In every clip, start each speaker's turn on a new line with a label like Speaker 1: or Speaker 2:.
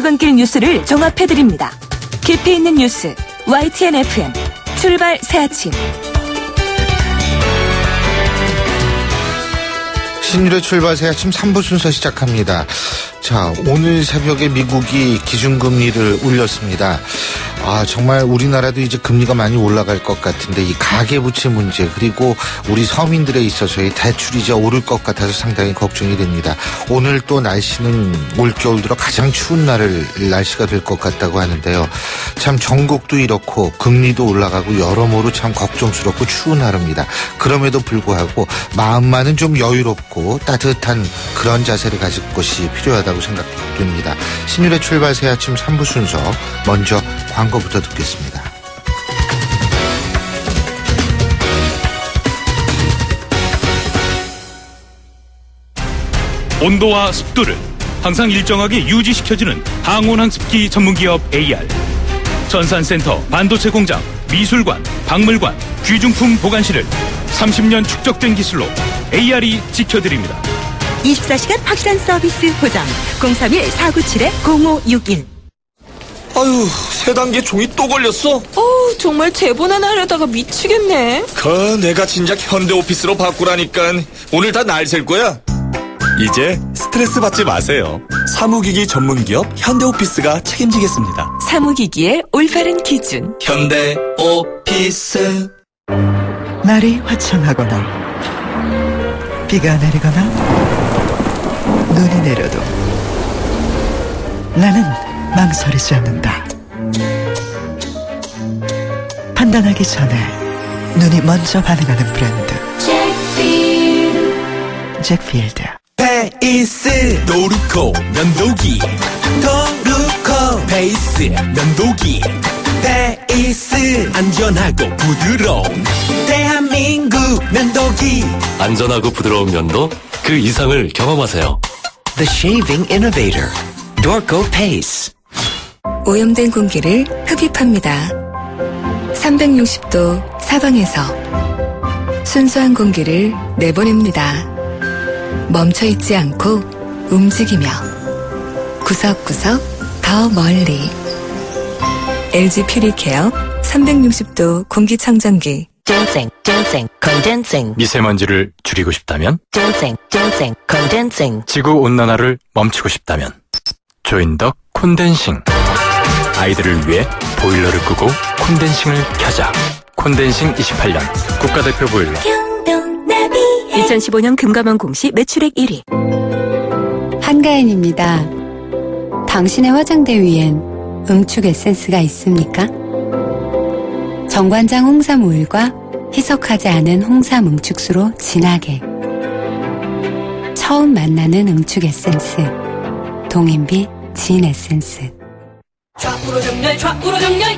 Speaker 1: 출근길 뉴스를 종합해드립니다. 깊이 있는 뉴스 YTN FM 출발 새아침.
Speaker 2: 신일의 출발 새아침 3부 순서 시작합니다. 자, 오늘 새벽에 미국이 기준금리를 올렸습니다. 정말 우리나라도 이제 금리가 많이 올라갈 것 같은데 이 가계부채 문제 그리고 우리 서민들에 있어서의 대출이자 오를 것 같아서 상당히 걱정이 됩니다. 오늘 또 날씨는 올겨울 들어 가장 추운 날씨가 될 것 같다고 하는데요. 참 전국도 이렇고 금리도 올라가고 여러모로 참 걱정스럽고 추운 하루입니다. 그럼에도 불구하고 마음만은 좀 여유롭고 따뜻한 그런 자세를 가질 것이 필요하다고 생각됩니다. 신일의 출발 새아침 3부 순서 먼저 광고부터 듣겠습니다.
Speaker 3: 온도와 습도를 항상 일정하게 유지시켜주는 항온항습기 전문기업 AR. 전산센터, 반도체 공장, 미술관, 박물관, 귀중품 보관실을 30년 축적된 기술로 AR이 지켜드립니다.
Speaker 1: 24시간 확실한 서비스 보장 031-497-0561.
Speaker 4: 아유, 세 단계 종이 또 걸렸어?
Speaker 5: 정말 제보나 하려다가 미치겠네.
Speaker 4: 내가 진작 현대오피스로 바꾸라니까. 오늘 다 날 셀 거야. 이제 스트레스 받지 마세요. 사무기기 전문기업 현대오피스가 책임지겠습니다.
Speaker 1: 사무기기의 올바른 기준
Speaker 4: 현대오피스.
Speaker 6: 날이 화창하거나 비가 내리거나 눈이 내려도 나는 망설이지 않는다. 판단하기 전에 눈이 먼저 반응하는 브랜드 잭필드.
Speaker 4: 페이스 도루코 면도기, 도루코 페이스 면도기, 페이스 안전하고 부드러운 대한민국 면도기.
Speaker 7: 안전하고 부드러운 면도 그 이상을 경험하세요.
Speaker 8: The Shaving Innovator, Dorco Pace.
Speaker 9: 오염된 공기를 흡입합니다. 360도 사방에서 순수한 공기를 내보냅니다. 멈춰있지 않고 움직이며 구석구석 더 멀리. LG 퓨리케어 360도 공기청정기.
Speaker 8: Condensing.
Speaker 7: 미세먼지를 줄이고 싶다면,
Speaker 8: Condensing.
Speaker 7: 지구 온난화를 멈추고 싶다면 조인덕 콘덴싱. 아이들을 위해 보일러를 끄고 콘덴싱을 켜자. 콘덴싱 28년 국가대표 보일러.
Speaker 1: 2015년 금감원 공시 매출액 1위.
Speaker 10: 한가인입니다. 당신의 화장대 위엔 응축 에센스가 있습니까? 정관장 홍삼 오일과 희석하지 않은 홍삼 응축수로 진하게. 처음 만나는 응축 에센스. 동인비 진 에센스.
Speaker 5: 좌우로 정렬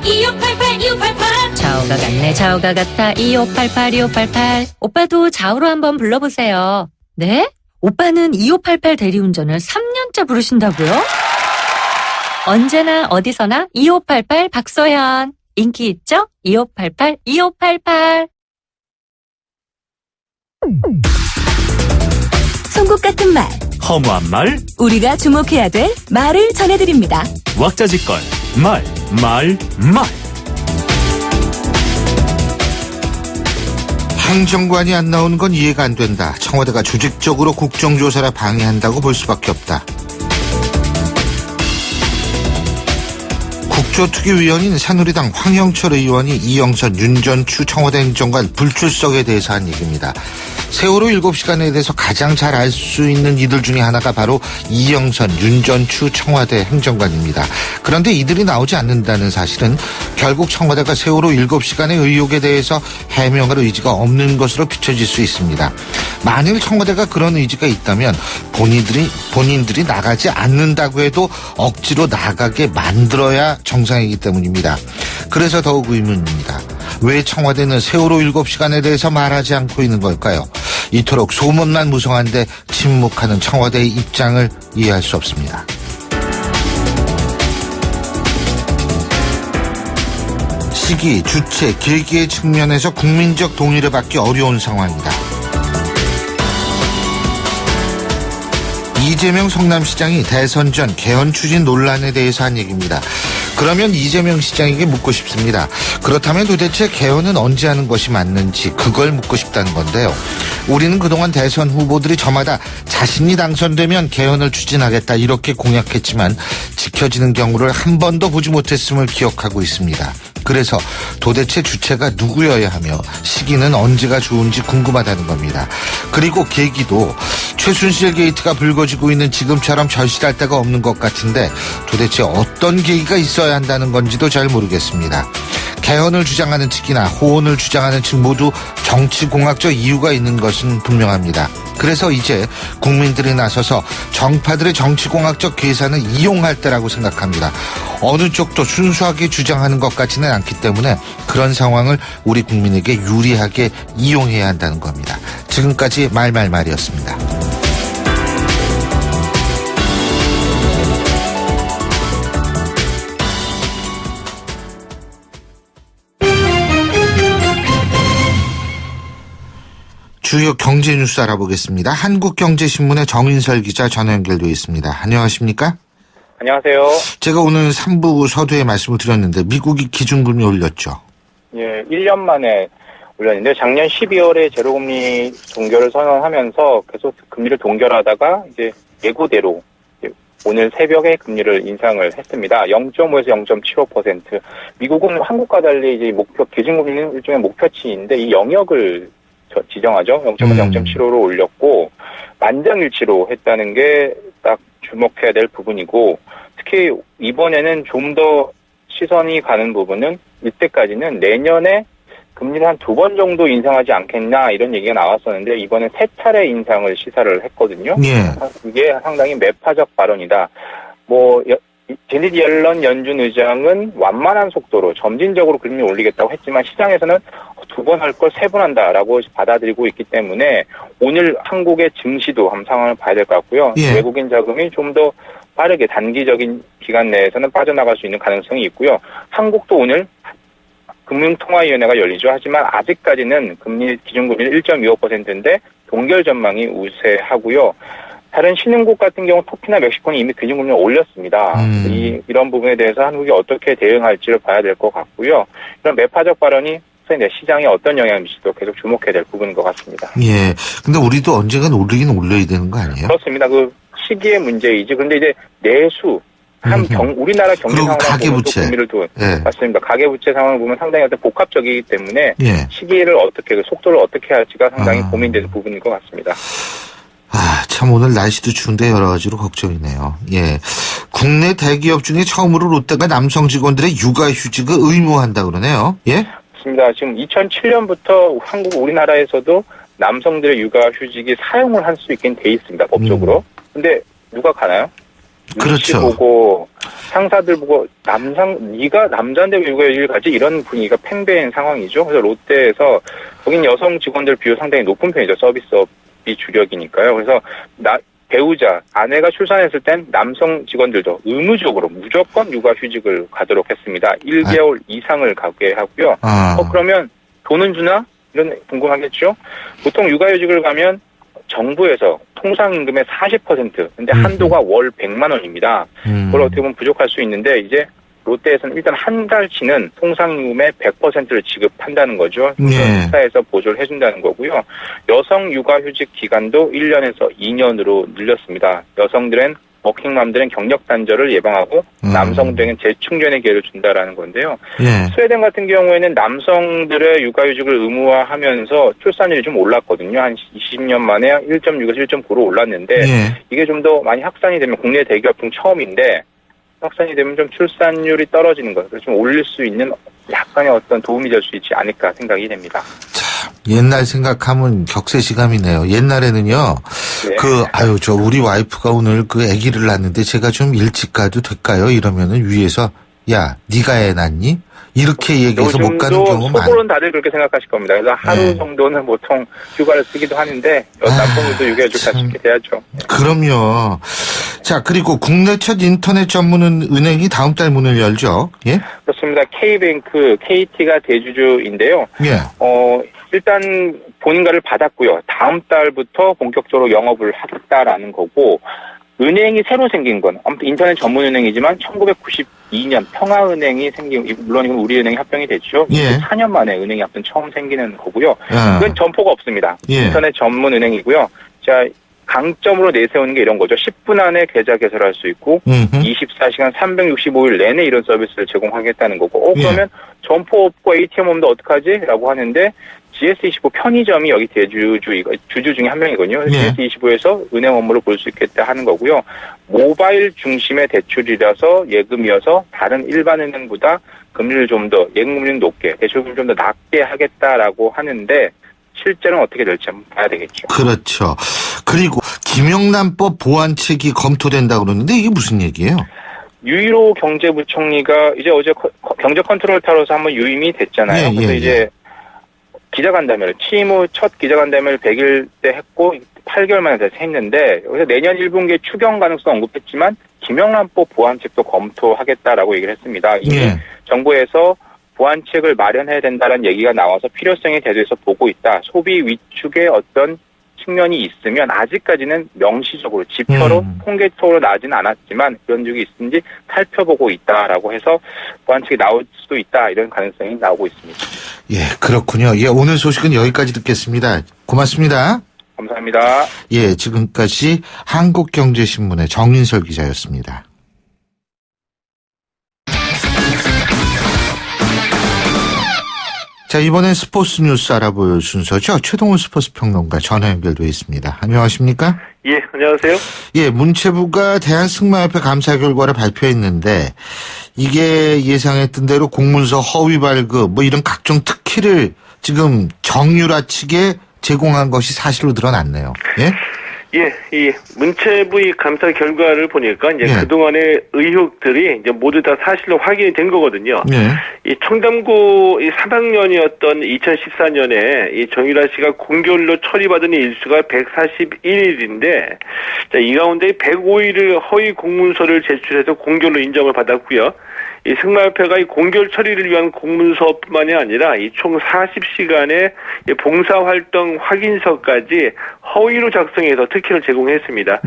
Speaker 5: 2588.
Speaker 11: 좌우가 같네 좌우가 같아 2588. 오빠도 좌우로 한번 불러보세요. 네? 오빠는 2588 대리운전을 3년째 부르신다고요? 언제나 어디서나 2588 박소연. 인기 있죠? 2588.
Speaker 1: 송곳 같은 말,
Speaker 3: 허무한 말,
Speaker 1: 우리가 주목해야 될 말을 전해드립니다.
Speaker 3: 왁자지껄, 말.
Speaker 2: 행정관이 안 나오는 건 이해가 안 된다. 청와대가 조직적으로 국정조사를 방해한다고 볼 수밖에 없다. 국조특위위원인 새누리당 황영철 의원이 이영선, 윤전추 청와대 행정관 불출석에 대해서 한 얘기입니다. 세월호 7시간에 대해서 가장 잘 알 수 있는 이들 중에 하나가 바로 이영선, 윤전추 청와대 행정관입니다. 그런데 이들이 나오지 않는다는 사실은 결국 청와대가 세월호 7시간의 의혹에 대해서 해명할 의지가 없는 것으로 비춰질 수 있습니다. 만일 청와대가 그런 의지가 있다면 본인들이 나가지 않는다고 해도 억지로 나가게 만들어야 정상이기 때문입니다. 그래서 더욱 의문입니다. 왜 청와대는 세월호 7시간에 대해서 말하지 않고 있는 걸까요? 이토록 소문만 무성한데 침묵하는 청와대의 입장을 이해할 수 없습니다. 시기, 주체, 계기의 측면에서 국민적 동의를 받기 어려운 상황이다. 이재명 성남시장이 대선 전 개헌 추진 논란에 대해서 한 얘기입니다. 그러면 이재명 시장에게 묻고 싶습니다. 그렇다면 도대체 개헌은 언제 하는 것이 맞는지 그걸 묻고 싶다는 건데요. 우리는 그동안 대선 후보들이 저마다 자신이 당선되면 개헌을 추진하겠다 이렇게 공약했지만 지켜지는 경우를 한 번도 보지 못했음을 기억하고 있습니다. 그래서 도대체 주체가 누구여야 하며 시기는 언제가 좋은지 궁금하다는 겁니다. 그리고 계기도 최순실 게이트가 불거지고 있는 지금처럼 절실할 데가 없는 것 같은데 도대체 어떤 계기가 있어야 한다는 건지도 잘 모르겠습니다. 개헌을 주장하는 측이나 호언을 주장하는 측 모두 정치공학적 이유가 있는 것은 분명합니다. 그래서 이제 국민들이 나서서 정파들의 정치공학적 계산을 이용할 때라고 생각합니다. 어느 쪽도 순수하게 주장하는 것 같지는 않기 때문에 그런 상황을 우리 국민에게 유리하게 이용해야 한다는 겁니다. 지금까지 말말말이었습니다. 주요 경제 뉴스 알아보겠습니다. 한국경제신문의 정인설 기자 전화 연결되어 있습니다. 안녕하십니까?
Speaker 12: 안녕하세요.
Speaker 2: 제가 오늘 3부 서두에 말씀을 드렸는데 미국이 기준금리 올렸죠?
Speaker 12: 예, 1년 만에 올렸는데 작년 12월에 제로금리 동결을 선언하면서 계속 금리를 동결하다가 이제 예고대로 오늘 새벽에 금리를 인상을 했습니다. 0.5에서 0.75%. 미국은 한국과 달리 이제 기준금리는 일종의 목표치인데 이 영역을 지정하죠. 0.5에서 0.75로 올렸고 만장일치로 했다는 게 딱 주목해야 될 부분이고 특히 이번에는 좀 더 시선이 가는 부분은 이때까지는 내년에 금리를 한 2번 정도 인상하지 않겠나 이런 얘기가 나왔었는데 이번에 3차례 인상을 시사를 했거든요.
Speaker 2: 예.
Speaker 12: 이게 상당히 매파적 발언이다. 제닛 옐런 연준 의장은 완만한 속도로 점진적으로 금리 올리겠다고 했지만 시장에서는 2번 할 걸 3번 한다라고 받아들이고 있기 때문에 오늘 한국의 증시도 한번 상황을 봐야 될 것 같고요.
Speaker 2: 예.
Speaker 12: 외국인 자금이 좀 더 빠르게 단기적인 기간 내에서는 빠져나갈 수 있는 가능성이 있고요. 한국도 오늘 금융통화위원회가 열리죠. 하지만 아직까지는 기준금리는 1.25%인데 동결 전망이 우세하고요. 다른 신흥국 같은 경우 터키나 멕시코는 이미 기준금리를 올렸습니다. 이런 부분에 대해서 한국이 어떻게 대응할지를 봐야 될 것 같고요. 이런 매파적 발언이 시장에 어떤 영향을 미칠지도 계속 주목해야 될 부분인 것 같습니다.
Speaker 2: 예. 근데 우리도 언젠간 올리긴 올려야 되는 거 아니에요?
Speaker 12: 그렇습니다. 그 시기의 문제이지. 그런데 이제 내수, 우리나라 경제 상황을 보면 또 금리를
Speaker 2: 예.
Speaker 12: 맞습니다. 가계부채 상황을 보면 상당히 어떤 복합적이기 때문에
Speaker 2: 예.
Speaker 12: 시기를 속도를 어떻게 할지가 상당히 고민되는 부분인 것 같습니다.
Speaker 2: 참 오늘 날씨도 추운데 여러 가지로 걱정이네요. 예. 국내 대기업 중에 처음으로 롯데가 남성 직원들의 육아휴직을 의무화한다 그러네요. 예?
Speaker 12: 맞습니다. 지금 2007년부터 우리나라에서도 남성들의 육아휴직이 사용을 할 수 있게 돼 있습니다. 법적으로. 근데 누가 가나요?
Speaker 2: 그렇죠.
Speaker 12: 보고 상사들 보고 네가 남자인데 왜 육아휴직을 가지? 이런 분위기가 팽배한 상황이죠. 그래서 롯데에서 거긴 여성 직원들 비율 상당히 높은 편이죠. 서비스업이 주력이니까요. 그래서 배우자, 아내가 출산했을 땐 남성 직원들도 의무적으로 무조건 육아휴직을 가도록 했습니다. 1개월 이상을 가게 하고요. 그러면 돈은 주나? 이런 궁금하겠죠? 보통 육아휴직을 가면 정부에서 통상임금의 40%, 근데 한도가 월 100만 원입니다. 그걸 어떻게 보면 부족할 수 있는데 이제 롯데에서는 일단 한 달치는 통상임금의 100%를 지급한다는 거죠. 회사에서 보조를 해준다는 거고요. 여성 육아휴직 기간도 1년에서 2년으로 늘렸습니다. 여성들은 워킹맘들은 경력 단절을 예방하고 남성들에게는 재충전의 기회를 준다라는 건데요.
Speaker 2: 예.
Speaker 12: 스웨덴 같은 경우에는 남성들의 육아휴직을 의무화하면서 출산율이 좀 올랐거든요. 한 20년 만에 1.6에서 1.9로 올랐는데
Speaker 2: 예.
Speaker 12: 이게 좀 더 많이 확산이 되면 국내 대기업 중 처음인데 확산이 되면 좀 출산율이 떨어지는 것, 그래서 좀 올릴 수 있는 약간의 어떤 도움이 될 수 있지 않을까 생각이 됩니다.
Speaker 2: 참, 옛날 생각하면 격세지감이네요. 옛날에는요,
Speaker 12: 네.
Speaker 2: 우리 와이프가 오늘 아기를 낳는데 제가 좀 일찍 가도 될까요? 이러면은 위에서, 야, 네가 애 낳니? 이렇게 얘기해서 못 가는 경우 많아요.
Speaker 12: 속으로는 다들 그렇게 생각하실 겁니다. 그래서 하루 정도는 보통 휴가를 쓰기도 하는데 남성들도 육아휴직 다 쉽게 돼야죠.
Speaker 2: 그럼요. 자, 그리고 국내 첫 인터넷 전문 은행이 다음 달 문을 열죠. 예?
Speaker 12: 그렇습니다. K뱅크, KT가 대주주인데요.
Speaker 2: 예.
Speaker 12: 일단 본인가를 받았고요. 다음 달부터 본격적으로 영업을 하겠다라는 거고 은행이 새로 생긴 건 아무튼 인터넷 전문 은행이지만 1992년 평화은행이 물론 이건 우리은행이 합병이 됐죠.
Speaker 2: 예.
Speaker 12: 4년 만에 은행이 합병 처음 생기는 거고요.
Speaker 2: 아.
Speaker 12: 그건 점포가 없습니다.
Speaker 2: 예.
Speaker 12: 인터넷 전문 은행이고요. 자, 강점으로 내세우는 게 이런 거죠. 10분 안에 계좌 개설할 수 있고 24시간 365일 내내 이런 서비스를 제공하겠다는 거고 그러면 점포 없고 ATM 없는데 어떡하지? 라고 하는데 GS25 편의점이 여기 주주 중에 한 명이거든요.
Speaker 2: 예.
Speaker 12: GS25에서 은행 업무를 볼 수 있겠다 하는 거고요. 모바일 중심의 대출이라서 예금이어서 다른 일반 은행보다 금리를 좀 더 예금금리는 높게 대출금리 좀 더 낮게 하겠다라고 하는데 실제로는 어떻게 될지 한번 봐야 되겠죠.
Speaker 2: 그렇죠. 그리고 김영란법 보완책이 검토된다고 그러는데 이게 무슨 얘기예요?
Speaker 12: 유일호 경제부총리가 이제 어제 경제 컨트롤 타로서 한번 유임이 됐잖아요. 그래서 이제 기자간담회를 취임 후 첫 기자간담회를 100일 때 했고 8개월 만에 다시 했는데 여기서 내년 1분기에 추경 가능성 언급했지만 김영란법 보완책도 검토하겠다라고 얘기를 했습니다. 이미 정부에서 보완책을 마련해야 된다는 얘기가 나와서 필요성에 대해서 보고 있다. 소비 위축의 어떤 측면이 있으면 아직까지는 명시적으로 지표로 통계적으로 나지는 않았지만 그런 적이 있는지 살펴보고 있다라고 해서 보완책이 나올 수도 있다 이런 가능성이 나오고 있습니다.
Speaker 2: 예, 그렇군요. 예, 오늘 소식은 여기까지 듣겠습니다. 고맙습니다.
Speaker 12: 감사합니다.
Speaker 2: 예, 지금까지 한국경제신문의 정인설 기자였습니다. 자, 이번엔 스포츠 뉴스 알아볼 순서죠. 최동훈 스포츠 평론가 전화 연결되어 있습니다. 안녕하십니까?
Speaker 13: 예, 안녕하세요.
Speaker 2: 예, 문체부가 대한승마협회 감사 결과를 발표했는데 이게 예상했던 대로 공문서 허위 발급 뭐 이런 각종 특혜를 지금 정유라 측에 제공한 것이 사실로 드러났네요. 예?
Speaker 13: 예, 이 문체부 이 감사 결과를 보니까 이제 그동안의 의혹들이 이제 모두 다 사실로 확인이 된 거거든요. 이 청담고 이 3학년이었던 2014년에 이 정유라 씨가 공교일로 처리받은 일수가 141일인데, 자, 이 가운데 105일을 허위 공문서를 제출해서 공교일로 인정을 받았고요. 이 승마협회가 이 공교일 처리를 위한 공문서뿐만이 아니라 이 총 40시간의 봉사활동 확인서까지 허위로 작성해서 특혜를 제공했습니다.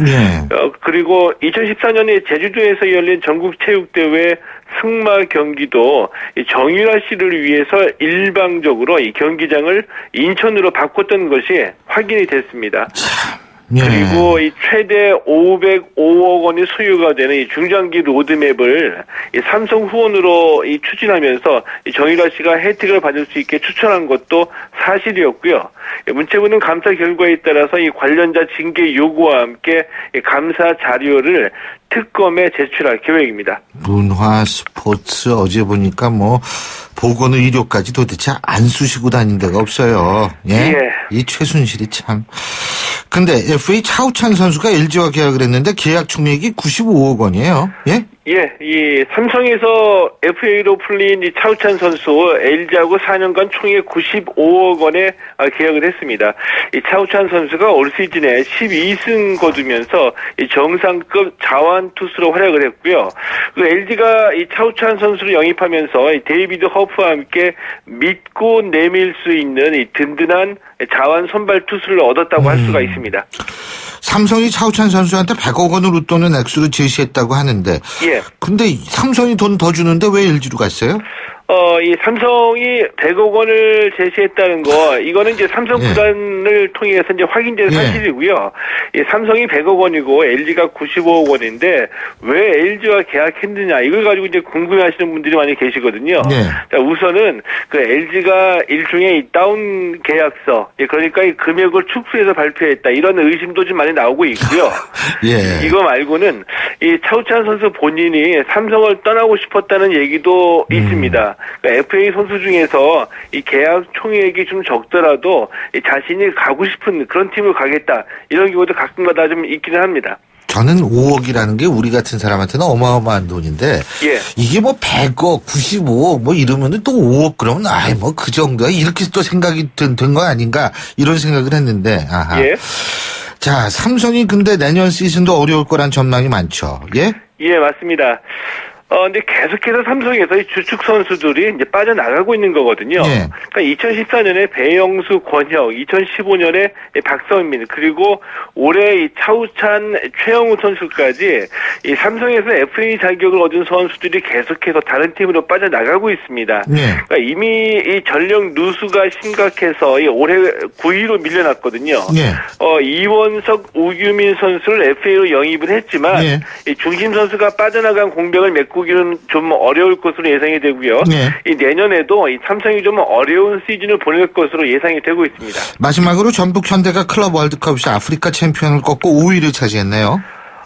Speaker 13: 그리고 2014년에 제주도에서 열린 전국체육대회 승마 경기도 이 정유라 씨를 위해서 일방적으로 이 경기장을 인천으로 바꿨던 것이 확인이 됐습니다. 그리고 이 최대 505억 원이 소요가 되는 이 중장기 로드맵을 이 삼성 후원으로 이 추진하면서 이 정유라 씨가 혜택을 받을 수 있게 추천한 것도 사실이었고요. 문체부는 감사 결과에 따라서 이 관련자 징계 요구와 함께 이 감사 자료를 특검에 제출할 계획입니다.
Speaker 2: 문화, 스포츠 어제 보니까 뭐 보건 의료까지 도대체 안 쑤시고 다닌 데가 없어요. 예? 이 최순실이 참. 근데 FA 차우찬 선수가 LG와 계약을 했는데 계약 총액이 95억 원이에요. 예?
Speaker 13: 예, 이 삼성에서 FA로 풀린 이 차우찬 선수 LG하고 4년간 총액 95억 원에 계약을 했습니다. 이 차우찬 선수가 올 시즌에 12승 거두면서 이 정상급 자완 투수로 활약을 했고요. 그 LG가 이 차우찬 선수를 영입하면서 이 데이비드 허프와 함께 믿고 내밀 수 있는 이 든든한 자완 선발 투수를 얻었다고 할 수가 있습니다.
Speaker 2: 삼성이 차우찬 선수한테 100억 원을 웃도는 액수를 제시했다고 하는데, 근데 삼성이 돈 더 주는데 왜 LG로 갔어요?
Speaker 13: 이 삼성이 100억 원을 제시했다는 거, 이거는 이제 삼성 구단을 통해서 이제 확인된 사실이고요. 이 삼성이 100억 원이고 LG가 95억 원인데 왜 LG와 계약했느냐, 이걸 가지고 이제 궁금해하시는 분들이 많이 계시거든요. 자, 우선은 그 LG가 일종의 이 다운 계약서, 그러니까 이 금액을 축소해서 발표했다, 이런 의심도 좀 많이 나오고 있고요. 이거 말고는 이 차우찬 선수 본인이 삼성을 떠나고 싶었다는 얘기도 있습니다. 그러니까 FA 선수 중에서 이 계약 총액이 좀 적더라도 이 자신이 가고 싶은 그런 팀을 가겠다, 이런 경우도 가끔가다 좀 있기는 합니다.
Speaker 2: 저는 5억이라는 게 우리 같은 사람한테는 어마어마한 돈인데, 이게 뭐 100억, 95억 뭐 이러면은 또 5억 그러면 아이 뭐 그 정도야, 이렇게 또 생각이 된 거 아닌가, 이런 생각을 했는데, 자, 삼성이 근데 내년 시즌도 어려울 거란 전망이 많죠. 예?
Speaker 13: 예, 맞습니다. 근데 계속해서 삼성에서 이 주축 선수들이 이제 빠져나가고 있는 거거든요. 그러니까 2014년에 배영수, 권혁, 2015년에 박성민, 그리고 올해 이 차우찬, 최영우 선수까지 이 삼성에서 FA 자격을 얻은 선수들이 계속해서 다른 팀으로 빠져나가고 있습니다. 그러니까 이미 이 전력 누수가 심각해서 이 올해 9위로 밀려났거든요. 이원석, 우규민 선수를 FA로 영입을 했지만 이 중심 선수가 빠져나간 공백을 메꾸기는 좀 어려울 것으로 예상이 되고요. 이 내년에도 이 삼성이 좀 어려운 시즌을 보낼 것으로 예상이 되고 있습니다.
Speaker 2: 마지막으로 전북 현대가 클럽 월드컵에서 아프리카 챔피언을 꺾고 5위를 차지했네요.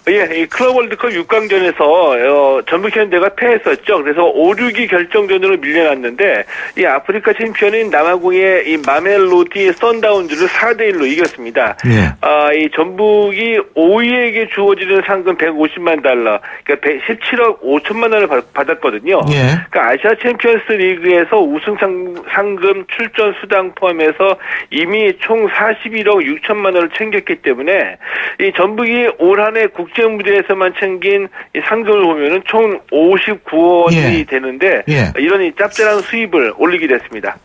Speaker 13: 예, 이 클럽 월드컵 6강전에서 전북 현대가 패했었죠. 그래서 5, 6위 결정전으로 밀려났는데 이 아프리카 챔피언인 남아공의 이 마멜로디 선다운즈를 4대1로 이겼습니다. 이 전북이 5위에게 주어지는 상금 150만 달러, 그러니까 17억 5천만 원을 받았거든요. 그러니까 아시아 챔피언스 리그에서 우승 상금, 출전 수당 포함해서 이미 총 41억 6천만 원을 챙겼기 때문에 이 전북이 올 한해 국제 무대에서만 챙긴 이 상금을 보면은 총 59원이 되는데 이런 이 짭짤한 수입을 올리게 됐습니다.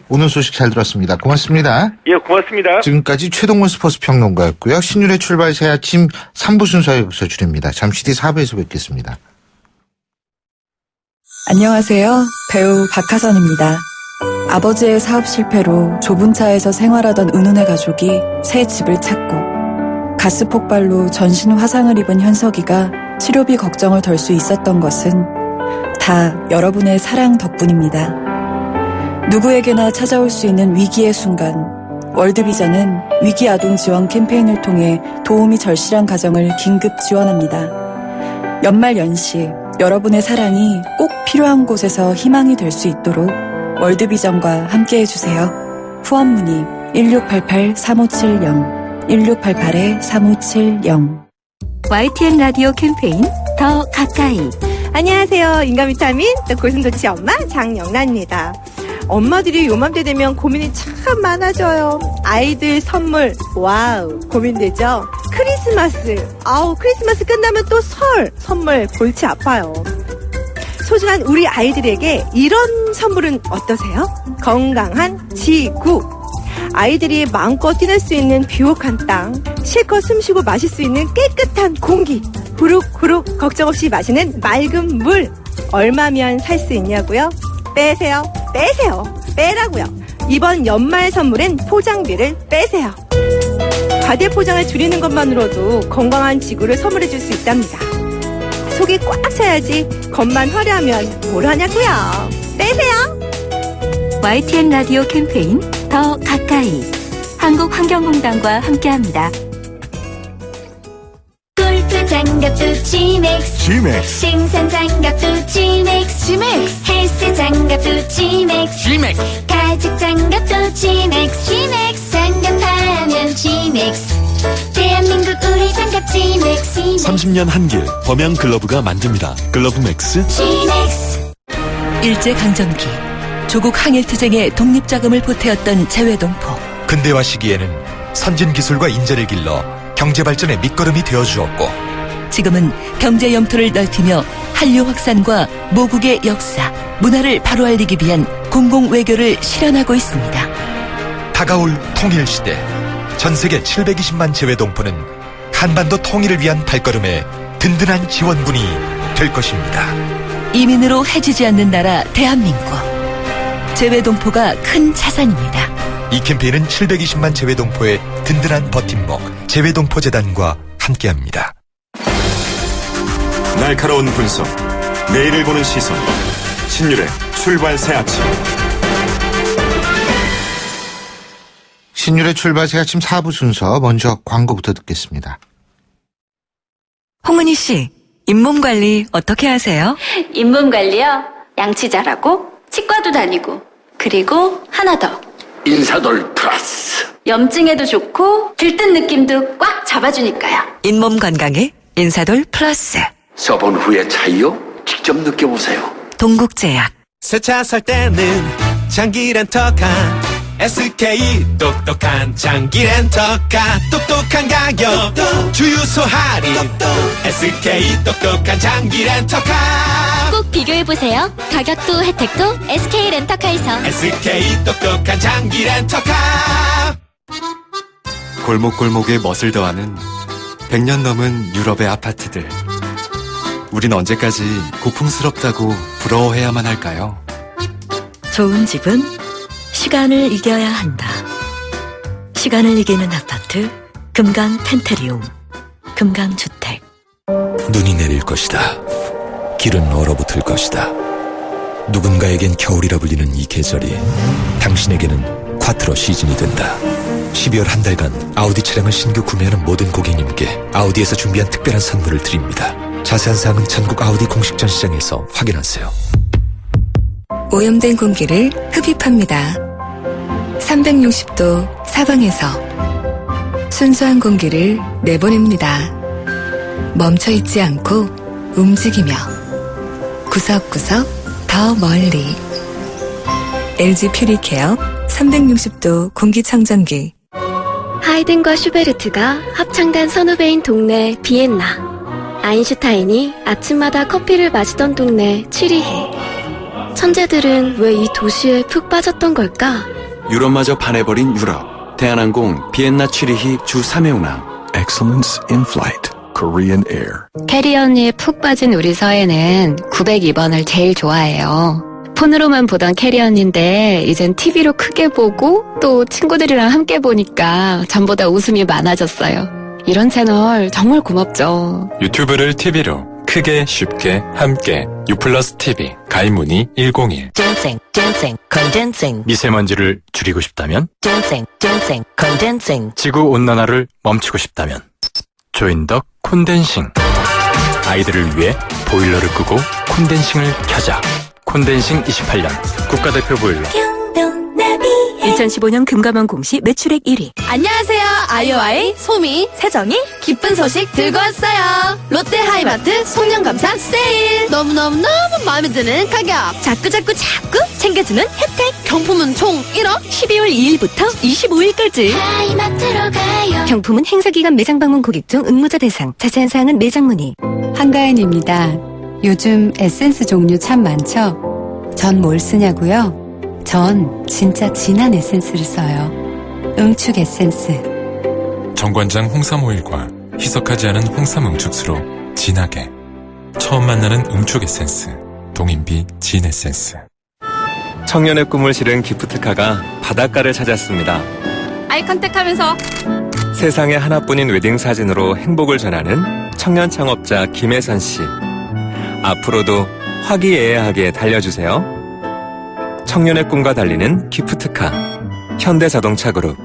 Speaker 2: 오늘 소식 잘 들었습니다. 고맙습니다.
Speaker 13: 고맙습니다.
Speaker 2: 지금까지 최동원 스포츠 평론가였고요. 신율의 출발 새 아침 3부 순서에 여기서 줄입니다. 잠시 뒤 4부에서 뵙겠습니다.
Speaker 14: 안녕하세요. 배우 박하선입니다. 아버지의 사업 실패로 좁은 차에서 생활하던 은훈의 가족이 새 집을 찾고 가스 폭발로 전신 화상을 입은 현석이가 치료비 걱정을 덜 수 있었던 것은 다 여러분의 사랑 덕분입니다. 누구에게나 찾아올 수 있는 위기의 순간, 월드비전은 위기 아동 지원 캠페인을 통해 도움이 절실한 가정을 긴급 지원합니다. 연말 연시 여러분의 사랑이 꼭 필요한 곳에서 희망이 될 수 있도록 월드비전과 함께해주세요. 후원 문의 1688-3570 1688-3570
Speaker 15: YTN 라디오 캠페인 더 가까이. 안녕하세요. 인간비타민 또 고슴도치 엄마 장영란입니다. 엄마들이 요맘때 되면 고민이 참 많아져요. 아이들 선물 와우 고민되죠. 크리스마스 크리스마스 끝나면 또 설 선물 골치 아파요. 소중한 우리 아이들에게 이런 선물은 어떠세요? 건강한 지구. 아이들이 마음껏 뛰놀 수 있는 비옥한 땅, 실컷 숨쉬고 마실 수 있는 깨끗한 공기, 후룩후룩 걱정 없이 마시는 맑은 물. 얼마면 살 수 있냐고요? 빼세요. 빼라고요. 이번 연말 선물은 포장비를 빼세요. 과대 포장을 줄이는 것만으로도 건강한 지구를 선물해 줄 수 있답니다. 속이 꽉 차야지 겉만 화려하면 뭘 하냐고요. 빼세요.
Speaker 10: YTN 라디오 캠페인 더 가까이. 한국환경공단과 함께합니다.
Speaker 16: 골프 장갑도 G맥스. 생산 장갑도 G맥스. 헬스 장갑도 G맥스. 가죽 장갑도 G맥스. 장갑하면 G맥스. 대한민국 우리 장갑 G맥스.
Speaker 17: 30년 한길 범양 글러브가 만듭니다. 글러브 맥스.
Speaker 16: G맥스.
Speaker 1: 일제강점기 조국 항일투쟁에 독립자금을 보태었던 재외동포.
Speaker 18: 근대화 시기에는 선진기술과 인재를 길러 경제발전의 밑거름이 되어주었고,
Speaker 1: 지금은 경제 영토를 넓히며 한류 확산과 모국의 역사, 문화를 바로 알리기 위한 공공외교를 실현하고 있습니다.
Speaker 18: 다가올 통일시대, 전세계 720만 재외동포는 한반도 통일을 위한 발걸음에 든든한 지원군이 될 것입니다.
Speaker 1: 이민으로 해지지 않는 나라 대한민국. 재외동포가 큰 자산입니다.
Speaker 18: 이 캠페인은 720만 재외동포의 든든한 버팀목 재외동포재단과 함께합니다.
Speaker 19: 날카로운 분석, 내일을 보는 시선, 신율의 출발 새 아침.
Speaker 2: 신율의 출발 새 아침 4부 순서, 먼저 광고부터 듣겠습니다.
Speaker 1: 홍은희 씨, 잇몸 관리 어떻게 하세요?
Speaker 20: 잇몸 관리요? 양치 잘하고 치과도 다니고, 그리고 하나 더.
Speaker 21: 인사돌 플러스.
Speaker 20: 염증에도 좋고 들뜬 느낌도 꽉 잡아주니까요.
Speaker 1: 잇몸 건강에 인사돌 플러스.
Speaker 21: 써본 후의 차이요? 직접 느껴보세요.
Speaker 1: 동국제약.
Speaker 22: 세차 살 때는 장기 렌터카
Speaker 6: SK 똑똑한 장기 렌터카 똑똑한 가격 주유소 할인 SK 똑똑한 장기 렌터카
Speaker 16: 꼭 비교해보세요. 가격도 혜택도 SK 렌터카에서.
Speaker 6: SK 똑똑한 장기 렌터카.
Speaker 22: 골목골목에 멋을 더하는 100년 넘은 유럽의 아파트들. 우린 언제까지 고풍스럽다고 부러워해야만 할까요?
Speaker 1: 좋은 집은 시간을 이겨야 한다. 시간을 이기는 아파트 금강 펜테리움 금강주택.
Speaker 23: 눈이 내릴 것이다. 길은 얼어붙을 것이다. 누군가에겐 겨울이라 불리는 이 계절이 당신에게는 콰트로 시즌이 된다. 12월 한 달간 아우디 차량을 신규 구매하는 모든 고객님께 아우디에서 준비한 특별한 선물을 드립니다. 자세한 사항은 전국 아우디 공식 전시장에서 확인하세요.
Speaker 9: 오염된 공기를 흡입합니다. 360도 사방에서 순수한 공기를 내보냅니다. 멈춰있지 않고 움직이며 구석구석 더 멀리 LG 퓨리케어 360도 공기청정기.
Speaker 24: 하이든과 슈베르트가 합창단 선후배인 동네 비엔나. 아인슈타인이 아침마다 커피를 마시던 동네 취리히. 천재들은 왜 이 도시에 푹 빠졌던 걸까?
Speaker 25: 유럽마저 반해버린 유럽. 대한항공 비엔나 취리히 주 3회 운항.
Speaker 26: Excellence in Flight. Korean Air.
Speaker 24: 캐리언에 푹 빠진 우리 서해는 902번을 제일 좋아해요. 폰으로만 보던 캐리언인데 이젠 TV로 크게 보고 또 친구들이랑 함께 보니까 전보다 웃음이 많아졌어요. 이런 채널 정말 고맙죠.
Speaker 7: 유튜브를 TV로 크게 쉽게 함께 유플러스 TV 가입 문의 101.
Speaker 27: condensing.
Speaker 7: 미세먼지를 줄이고 싶다면
Speaker 27: condensing.
Speaker 7: 지구 온난화를 멈추고 싶다면 조인덕 콘덴싱. 아이들을 위해 보일러를 끄고 콘덴싱을 켜자. 콘덴싱 28년 국가대표 보일러.
Speaker 27: 2015년 금감원 공시 매출액 1위.
Speaker 28: 안녕하세요. 아이오아이 소미 세정이 기쁜 소식 들고 왔어요. 롯데 하이마트 송년감사 세일. 너무너무 마음에 드는 가격. 자꾸 챙겨주는 혜택. 경품은 총 1억.
Speaker 27: 12월 2일부터 25일까지.
Speaker 16: 하이마트로 가요.
Speaker 27: 경품은 행사기간 매장 방문 고객 중 응모자 대상. 자세한 사항은 매장 문의.
Speaker 10: 한가인입니다. 요즘 에센스 종류 참 많죠? 전 뭘 쓰냐고요? 전 진짜 진한 에센스를 써요. 응축 에센스.
Speaker 17: 정관장 홍삼 오일과 희석하지 않은 홍삼 응축수로 진하게. 처음 만나는 응축 에센스. 동인비 진 에센스.
Speaker 29: 청년의 꿈을 실은 기프트카가 바닷가를 찾았습니다.
Speaker 28: 아이 컨택하면서
Speaker 29: 세상에 하나뿐인 웨딩 사진으로 행복을 전하는 청년 창업자 김혜선 씨. 앞으로도 화기애애하게 달려주세요. 청년의 꿈과 달리는 기프트카 현대자동차그룹.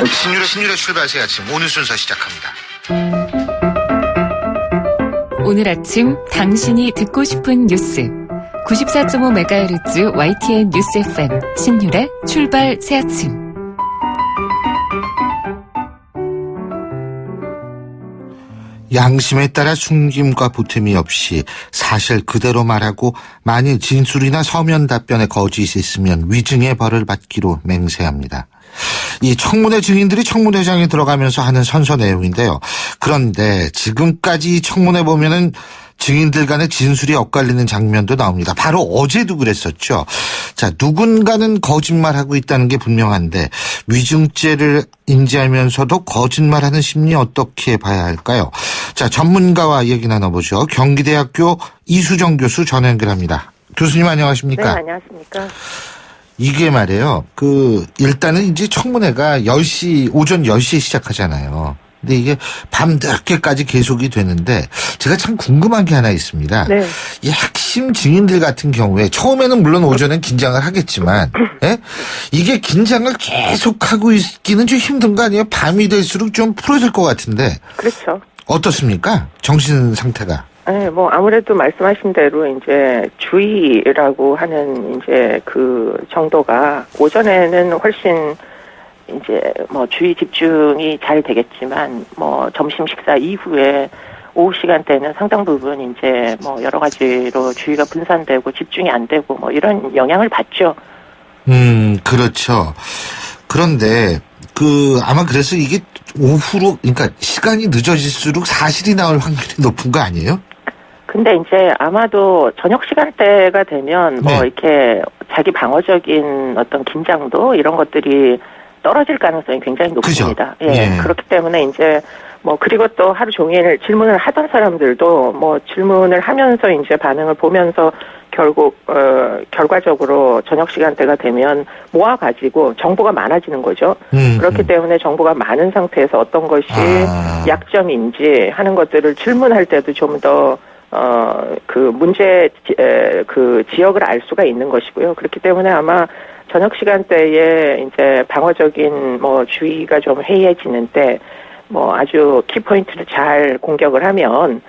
Speaker 2: 신유의 출발새 아침 오늘 순서 시작합니다.
Speaker 30: 오늘 아침 당신이 듣고 싶은 뉴스 94.5MHz YTN 뉴스 FM 신유의 출발 새아침.
Speaker 2: 양심에 따라 숨김과 보탬이 없이 사실 그대로 말하고 만일 진술이나 서면 답변에 거짓이 있으면 위증의 벌을 받기로 맹세합니다. 이 청문회 증인들이 청문회장에 들어가면서 하는 선서 내용인데요. 그런데 지금까지 청문회 보면은 증인들 간의 진술이 엇갈리는 장면도 나옵니다. 바로 어제도 그랬었죠. 자, 누군가는 거짓말하고 있다는 게 분명한데 위증죄를 인지하면서도 거짓말하는 심리 어떻게 봐야 할까요? 자, 전문가와 얘기 나눠보죠. 경기대학교 이수정 교수 전화 연결합니다. 교수님 안녕하십니까?
Speaker 31: 네, 안녕하십니까?
Speaker 2: 이게 말이에요. 일단은 이제 청문회가 오전 10시에 시작하잖아요. 근데 이게 밤 늦게까지 계속이 되는데 제가 참 궁금한 게 하나 있습니다.
Speaker 31: 네.
Speaker 2: 이 핵심 증인들 같은 경우에 처음에는 물론 오전엔 긴장을 하겠지만 이게 긴장을 계속하고 있기는 좀 힘든 거 아니에요? 밤이 될수록 좀 풀어질 것 같은데.
Speaker 31: 그렇죠.
Speaker 2: 어떻습니까? 정신 상태가.
Speaker 31: 네, 아무래도 말씀하신 대로 이제 주의라고 하는 이제 그 정도가 오전에는 훨씬 이제 주의 집중이 잘 되겠지만 점심 식사 이후에 오후 시간대는 상당 부분 이제 뭐 여러 가지로 주의가 분산되고 집중이 안 되고 뭐 이런 영향을 받죠.
Speaker 2: 그렇죠. 그런데 아마 그래서 이게 오후로, 그러니까 시간이 늦어질수록 사실이 나올 확률이 높은 거 아니에요?
Speaker 31: 근데 이제 아마도 저녁 시간대가 되면 뭐 이렇게 자기 방어적인 어떤 긴장도 이런 것들이 떨어질 가능성이 굉장히 높습니다.
Speaker 2: 그죠?
Speaker 31: 예. 그렇기 때문에 이제 뭐 그리고 또 하루 종일 질문을 하던 사람들도 뭐 질문을 하면서 이제 반응을 보면서 결국 결과적으로 저녁 시간대가 되면 모아가지고 정보가 많아지는 거죠. 그렇기 때문에 정보가 많은 상태에서 어떤 것이 약점인지 하는 것들을 질문할 때도 좀 더 그 지역을 알 수가 있는 것이고요. 그렇기 때문에 아마 저녁 시간대에 이제 방어적인 뭐 주의가 좀 해이해지는 때 뭐 아주 키포인트를 잘 공격을 하면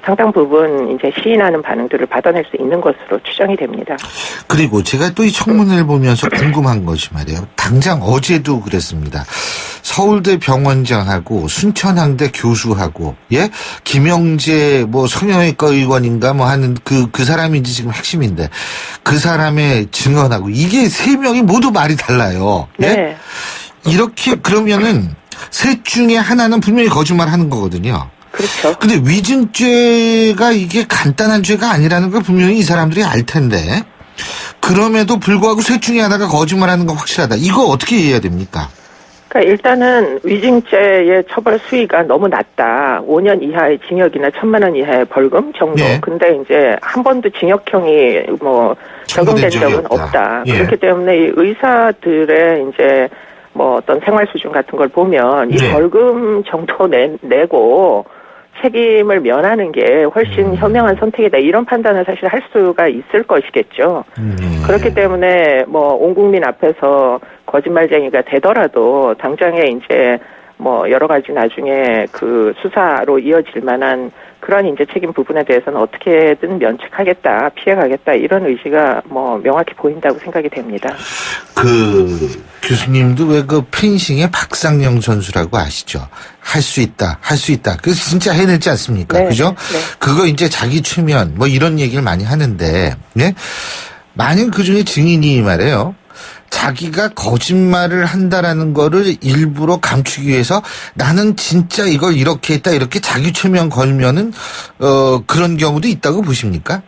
Speaker 31: 상당 부분 이제 시인하는 반응들을 받아낼 수 있는 것으로 추정이 됩니다.
Speaker 2: 그리고 제가 또 이 청문회를 보면서 궁금한 것이 말이에요. 당장 어제도 그랬습니다. 서울대 병원장하고 순천향대 교수하고 김영재 뭐 성형외과 의원인가 뭐 하는 그 사람인지 지금 핵심인데 그 사람의 증언하고 이게 세 명이 모두 말이 달라요.
Speaker 31: 네.
Speaker 2: 이렇게 그러면은 셋 중에 하나는 분명히 거짓말하는 거거든요.
Speaker 31: 그렇죠.
Speaker 2: 근데 위증죄가 이게 간단한 죄가 아니라는 걸 분명히 이 사람들이 알 텐데 그럼에도 불구하고 셋 중에 하나가 거짓말하는 건 확실하다. 이거 어떻게 이해해야 됩니까?
Speaker 31: 그러니까 일단은 위증죄의 처벌 수위가 너무 낮다. 5년 이하의 징역이나 1,000만 원 이하의 벌금 정도. 근데 이제 한 번도 징역형이 뭐 적용된 적은 없다. 그렇기 때문에 이 의사들의 이제 뭐 어떤 생활 수준 같은 걸 보면 이 벌금 정도 내고 책임을 면하는 게 훨씬 현명한 선택이다. 이런 판단을 사실 할 수가 있을 것이겠죠. 그렇기 때문에 뭐 온 국민 앞에서 거짓말쟁이가 되더라도 당장에 이제 뭐 여러 가지 나중에 그 수사로 이어질 만한 그런 이제 책임 부분에 대해서는 어떻게든 면책하겠다, 피해가겠다 이런 의지가 뭐 명확히 보인다고 생각이 됩니다.
Speaker 2: 교수님도 왜 펜싱의 박상영 선수라고 아시죠? 할 수 있다, 할 수 있다. 그래서 진짜 해냈지 않습니까? 그죠? 그거 이제 자기 최면 뭐 이런 얘기를 많이 하는데, 만약 그 중에 증인이 말해요. 자기가 거짓말을 한다라는 거를 일부러 감추기 위해서 나는 진짜 이걸 이렇게 했다 이렇게 자기 최면 걸면은 그런 경우도 있다고 보십니까?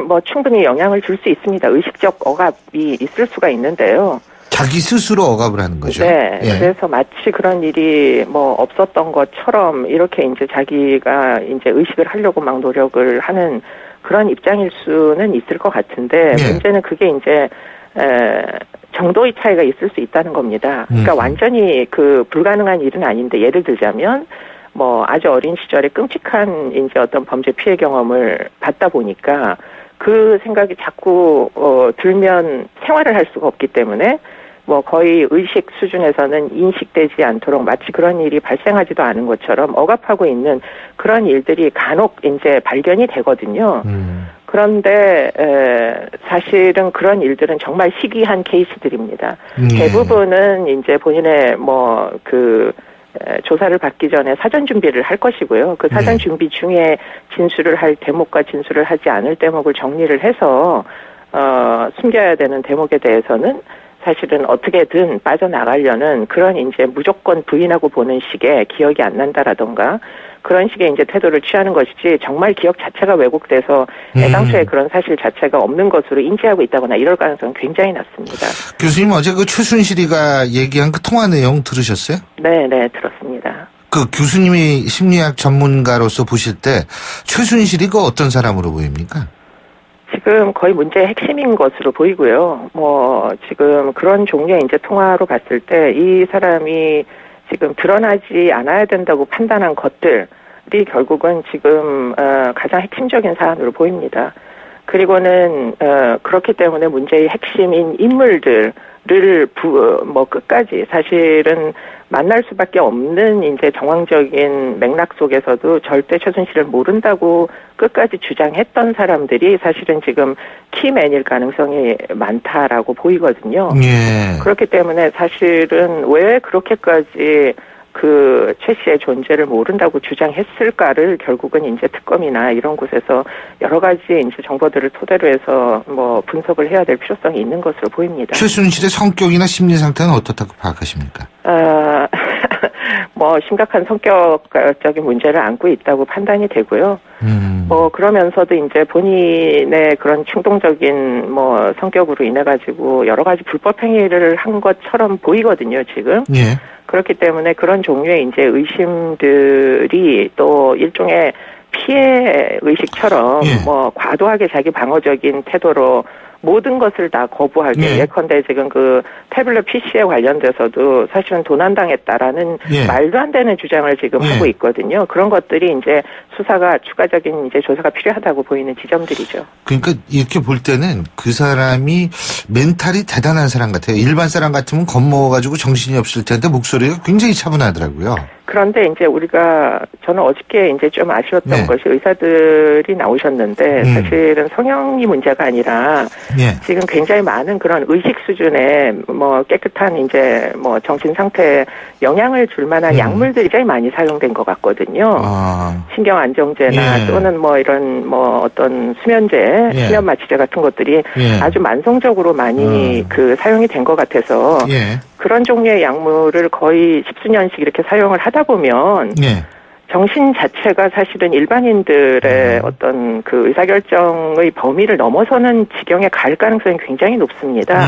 Speaker 31: 뭐 충분히 영향을 줄 수 있습니다. 의식적 억압이 있을 수가 있는데요.
Speaker 2: 자기 스스로 억압을 하는 거죠.
Speaker 31: 네. 그래서 마치 그런 일이 뭐 없었던 것처럼 이렇게 이제 자기가 이제 의식을 하려고 막 노력을 하는 그런 입장일 수는 있을 것 같은데 문제는 그게 이제 정도의 차이가 있을 수 있다는 겁니다. 그러니까 완전히 불가능한 일은 아닌데 예를 들자면 뭐 아주 어린 시절에 끔찍한 이제 어떤 범죄 피해 경험을 받다 보니까 그 생각이 자꾸 들면 생활을 할 수가 없기 때문에 뭐 거의 의식 수준에서는 인식되지 않도록 마치 그런 일이 발생하지도 않은 것처럼 억압하고 있는 그런 일들이 간혹 이제 발견이 되거든요. 그런데 사실은 그런 일들은 정말 희귀한 케이스들입니다. 대부분은 이제 본인의 조사를 받기 전에 사전 준비를 할 것이고요. 그 사전 준비 중에 진술을 할 대목과 진술을 하지 않을 대목을 정리를 해서 숨겨야 되는 대목에 대해서는 사실은 어떻게든 빠져나가려는 그런 이제 무조건 부인하고 보는 식의 기억이 안 난다라던가 그런 식의 이제 태도를 취하는 것이지 정말 기억 자체가 왜곡돼서 애당초에 그런 사실 자체가 없는 것으로 인지하고 있다거나 이럴 가능성은 굉장히 낮습니다.
Speaker 2: 교수님 어제 최순실이가 얘기한 그 통화 내용 들으셨어요?
Speaker 31: 네, 들었습니다.
Speaker 2: 그 교수님이 심리학 전문가로서 보실 때 최순실이 어떤 사람으로 보입니까?
Speaker 31: 지금 거의 문제의 핵심인 것으로 보이고요. 뭐 지금 그런 종류의 이제 통화로 봤을 때 이 사람이 지금 드러나지 않아야 된다고 판단한 것들이 결국은 지금 가장 핵심적인 사안으로 보입니다. 그리고는 그렇기 때문에 문제의 핵심인 인물들을 끝까지 사실은 만날 수밖에 없는 이제 정황적인 맥락 속에서도 절대 최순실을 모른다고 끝까지 주장했던 사람들이 사실은 지금 키맨일 가능성이 많다라고 보이거든요. 그렇기 때문에 사실은 왜 그렇게까지 그 최 씨의 존재를 모른다고 주장했을까를 결국은 이제 특검이나 이런 곳에서 여러 가지 이제 정보들을 토대로 해서 뭐 분석을 해야 될 필요성이 있는 것으로 보입니다.
Speaker 2: 최순실의 성격이나 심리 상태는 어떻다고 파악하십니까?
Speaker 31: 뭐 심각한 성격적인 문제를 안고 있다고 판단이 되고요. 뭐 그러면서도 이제 본인의 그런 충동적인 뭐 성격으로 인해 가지고 여러 가지 불법 행위를 한 것처럼 보이거든요, 지금.
Speaker 2: 예.
Speaker 31: 그렇기 때문에 그런 종류의 이제 의심들이 또 일종의 피해 의식처럼 뭐 과도하게 자기 방어적인 태도로 모든 것을 다 거부하게 예컨대 지금 그 태블릿 PC에 관련돼서도 사실은 도난당했다라는 말도 안 되는 주장을 지금 하고 있거든요. 그런 것들이 이제 수사가 추가적인 이제 조사가 필요하다고 보이는 지점들이죠.
Speaker 2: 그러니까 이렇게 볼 때는 그 사람이 멘탈이 대단한 사람 같아요. 일반 사람 같으면 겁먹어가지고 정신이 없을 텐데 목소리가 굉장히 차분하더라고요.
Speaker 31: 그런데 이제 저는 어저께 이제 좀 아쉬웠던 것이 의사들이 나오셨는데 사실은 성형이 문제가 아니라 지금 굉장히 많은 그런 의식 수준의 뭐 깨끗한 이제 뭐 정신 상태에 영향을 줄 만한 약물들이 굉장히 많이 사용된 것 같거든요. 신경 안정제나 또는 뭐 이런 뭐 어떤 수면제, 수면 마취제 같은 것들이 아주 만성적으로 많이 그 사용이 된 것 같아서 그런 종류의 약물을 거의 십수년씩 이렇게 사용을 하다 보면 정신 자체가 사실은 일반인들의 어떤 그 의사결정의 범위를 넘어서는 지경에 갈 가능성이 굉장히 높습니다.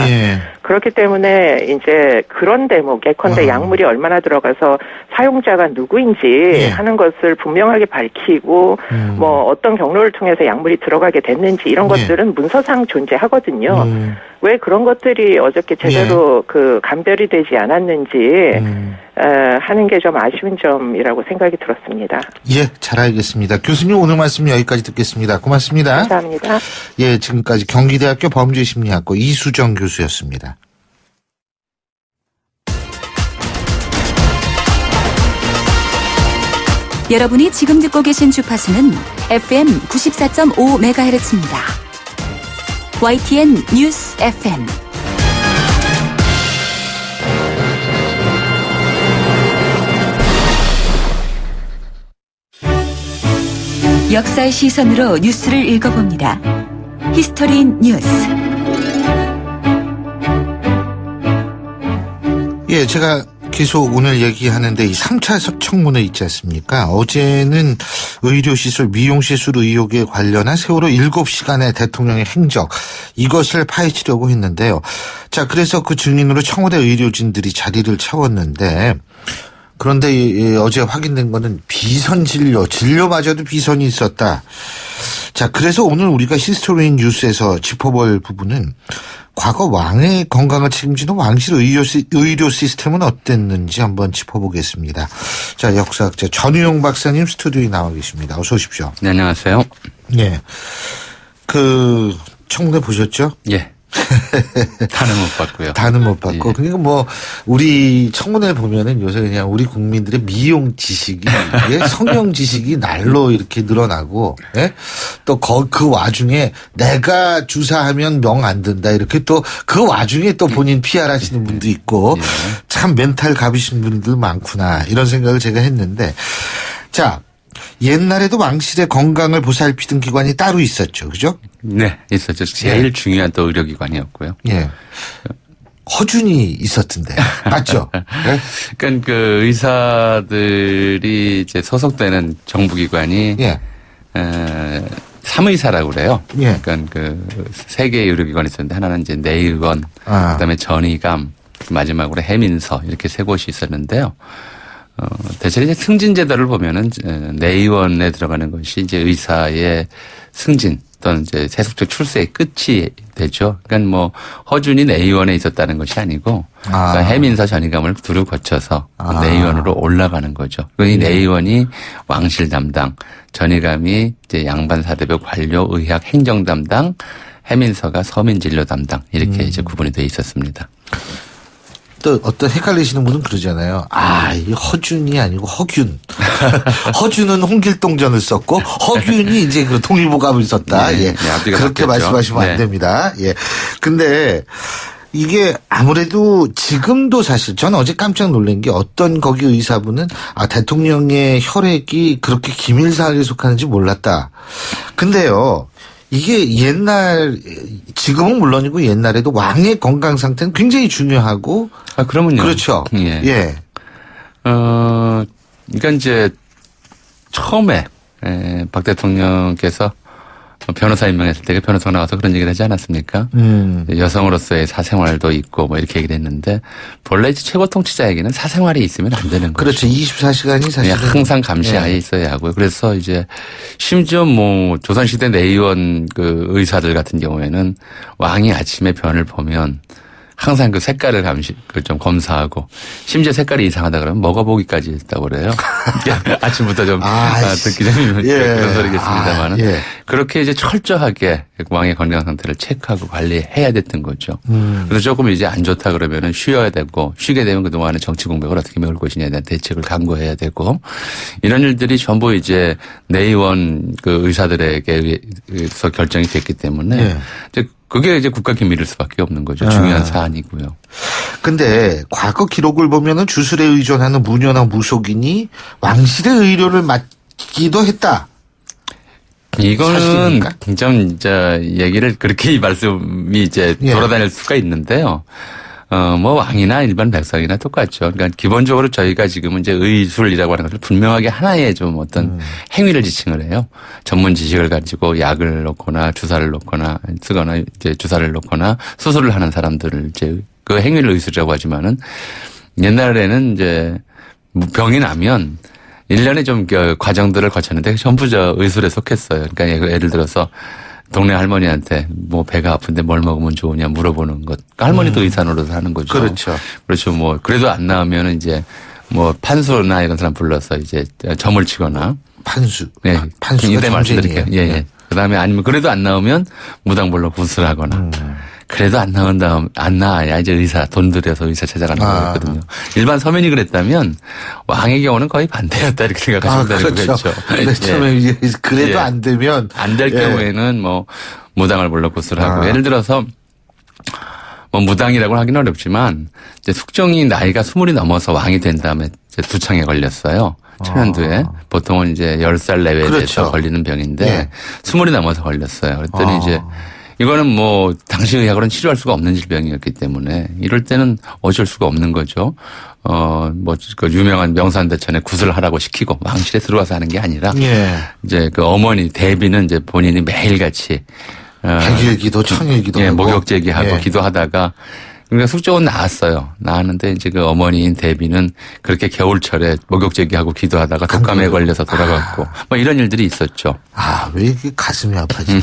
Speaker 31: 그렇기 때문에 이제 그런 대목, 예컨대 약물이 얼마나 들어가서 사용자가 누구인지 하는 것을 분명하게 밝히고 뭐 어떤 경로를 통해서 약물이 들어가게 됐는지 이런 것들은 문서상 존재하거든요. 왜 그런 것들이 어저께 제대로 그 감별이 되지 않았는지 하는 게 좀 아쉬운 점이라고 생각이 들었습니다.
Speaker 2: 예, 잘 알겠습니다. 교수님 오늘 말씀 여기까지 듣겠습니다. 고맙습니다.
Speaker 31: 감사합니다.
Speaker 2: 예, 지금까지 경기대학교 범죄심리학과 이수정 교수였습니다.
Speaker 30: 여러분이 지금 듣고 계신 주파수는 FM 94.5MHz입니다. YTN 뉴스 FM. 역사의 시선으로 뉴스를 읽어봅니다. 히스토리 뉴스.
Speaker 2: 예, 제가 계속 오늘 얘기하는데 이 3차 청문회 있지 않습니까? 어제는 의료시술, 미용시술 의혹에 관련한 세월호 7시간의 대통령의 행적, 이것을 파헤치려고 했는데요. 자, 그래서 그 증인으로 청와대 의료진들이 자리를 채웠는데, 그런데 어제 확인된 거는 비선 진료마저도 비선이 있었다. 자, 그래서 오늘 우리가 히스토리 뉴스에서 짚어볼 부분은 과거 왕의 건강을 책임지는 왕실 의료 시스템은 어땠는지 한번 짚어보겠습니다. 자, 역사학자 전우용 박사님 스튜디오에 나와 계십니다. 어서 오십시오.
Speaker 3: 네, 안녕하세요.
Speaker 2: 예. 그 청문회 보셨죠?
Speaker 3: 예. 다는 못 봤고요.
Speaker 2: 다는 못 봤고.
Speaker 3: 예.
Speaker 2: 그러니까 뭐 우리 청문회 보면은 요새 그냥 우리 국민들의 미용 지식이 성형 지식이 날로 이렇게 늘어나고, 예? 또 그 와중에 내가 주사하면 명 안 든다 이렇게 또 그 와중에 또 본인 PR 하시는 분도 있고
Speaker 3: 예.
Speaker 2: 참 멘탈 갑이신 분들 많구나 이런 생각을 제가 했는데, 자. 옛날에도 왕실의 건강을 보살피던 기관이 따로 있었죠. 그죠?
Speaker 3: 네, 있었죠. 제일 중요한 또 의료기관이었고요.
Speaker 2: 예. 허준이 있었던데. 맞죠? 네?
Speaker 3: 그러니까 그 의사들이 이제 소속되는 정부기관이 삼의사라고 그래요. 그러니까 그 세 개의 의료기관이 있었는데 하나는 이제 내의원, 그다음에 전의감, 마지막으로 해민서 이렇게 세 곳이 있었는데요. 대체로 이제 승진제도를 보면은 내의원에 들어가는 것이 이제 의사의 승진 또는 이제 세속적 출세의 끝이 되죠. 그러니까 뭐 허준이 내의원에 있었다는 것이 아니고 그러니까 해민서 전의감을 두루 거쳐서 내의원으로 올라가는 거죠. 이 내의원이 왕실 담당, 전의감이 이제 양반 사대부 관료 의학 행정 담당, 해민서가 서민 진료 담당 이렇게 이제 구분이 돼 있었습니다.
Speaker 2: 또 어떤 헷갈리시는 분은 그러잖아요. 이 허준이 아니고 허균. 허준은 홍길동전을 썼고 허균이 이제 그 통일보감을 썼다. 예. 그렇게 말씀하시면 안 됩니다. 예. 근데 이게 아무래도 지금도 사실 전 어제 깜짝 놀란 게 어떤 거기 의사분은 대통령의 혈액이 그렇게 기밀사항에 속하는지 몰랐다. 근데요. 이게 지금은 물론이고 옛날에도 왕의 건강 상태는 굉장히 중요하고.
Speaker 3: 그러면요.
Speaker 2: 그렇죠.
Speaker 3: 예. 그러니까 이제 처음에 박 대통령께서 변호사 임명했을 때 변호사가 나와서 그런 얘기를 하지 않았습니까? 여성으로서의 사생활도 있고 뭐 이렇게 얘기를 했는데 본래 이제 최고 통치자에게는 사생활이 있으면 안 되는 거죠.
Speaker 2: 그렇죠. 24시간이 사실
Speaker 3: 항상 감시하에 있어야 하고요. 그래서 이제 심지어 뭐 조선시대 내의원 그 의사들 같은 경우에는 왕이 아침에 변을 보면 항상 그 색깔을 좀 검사하고 심지어 색깔이 이상하다 그러면 먹어보기까지 했다고 그래요. 아침부터 좀 듣기 좀 그런 소리겠습니다만은 그렇게 이제 철저하게 왕의 건강 상태를 체크하고 관리해야 됐던 거죠. 그래서 조금 이제 안 좋다 그러면은 쉬어야 되고 쉬게 되면 그동안의 정치 공백을 어떻게 메울 것이냐에 대한 대책을 강구해야 되고 이런 일들이 전부 이제 내의원 그 의사들에게서 결정이 됐기 때문에 이제 그게 이제 국가 기밀일 수밖에 없는 거죠. 중요한 사안이고요.
Speaker 2: 근데 과거 기록을 보면은 주술에 의존하는 무녀나 무속인이 왕실의 의료를 맡기도 했다.
Speaker 3: 이거는
Speaker 2: 사실입니까?
Speaker 3: 좀 이제 얘기를 그렇게 이 말씀이 이제 돌아다닐 수가 있는데요. 뭐 왕이나 일반 백성이나 똑같죠. 그러니까 기본적으로 저희가 지금은 이제 의술이라고 하는 것을 분명하게 하나의 좀 어떤 행위를 지칭을 해요. 전문 지식을 가지고 약을 놓거나 주사를 놓거나 쓰거나 이제 주사를 놓거나 수술을 하는 사람들을 이제 그 행위를 의술이라고 하지만은 옛날에는 이제 병이 나면 1년에 좀 과정들을 거쳤는데 전부 의술에 속했어요. 그러니까 예를 들어서 동네 할머니한테 뭐 배가 아픈데 뭘 먹으면 좋으냐 물어보는 것. 그러니까 할머니도 의사 노릇을 하는 거죠.
Speaker 2: 그렇죠.
Speaker 3: 그렇죠. 뭐 그래도 안 나오면 이제 뭐 판수나 이런 사람 불러서 이제 점을 치거나.
Speaker 2: 판수.
Speaker 3: 네.
Speaker 2: 판수가
Speaker 3: 이때 말씀드릴게요. 예. 그다음에 아니면 그래도 안 나오면 무당벌로 구슬하거나. 그래도 안 나와야 이제 의사, 돈 들여서 의사 찾아가는 거였거든요. 일반 서민이 그랬다면 왕의 경우는 거의 반대였다 이렇게 생각하시면 되는 거겠죠.
Speaker 2: 처음에 그래도 안 되면.
Speaker 3: 안 될 경우에는 뭐 무당을 불러 구슬하고 예를 들어서 뭐 무당이라고 하기는 어렵지만 이제 숙종이 나이가 20이 넘어서 왕이 된 다음에 이제 두창에 걸렸어요. 천연두에 보통은 이제 10살 내외에서
Speaker 2: 그렇죠.
Speaker 3: 걸리는 병인데 20이 넘어서 걸렸어요. 그랬더니 이제 이거는 뭐 당시 의학으로는 치료할 수가 없는 질병이었기 때문에 이럴 때는 어쩔 수가 없는 거죠. 뭐 그 유명한 명산대천에 구슬을 하라고 시키고 왕실에 들어와서 하는 게 아니라 이제 그 어머니 대비는 이제 본인이 매일같이
Speaker 2: 백일기도 천일기도
Speaker 3: 목욕제기하고 기도하다가 그러니까 숙종은 나았어요. 나았는데 이제 그 어머니인 대비는 그렇게 겨울철에 목욕제기하고 기도하다가 독감에 걸려서 돌아갔고 뭐 이런 일들이 있었죠.
Speaker 2: 왜 이렇게 가슴이 아파지나.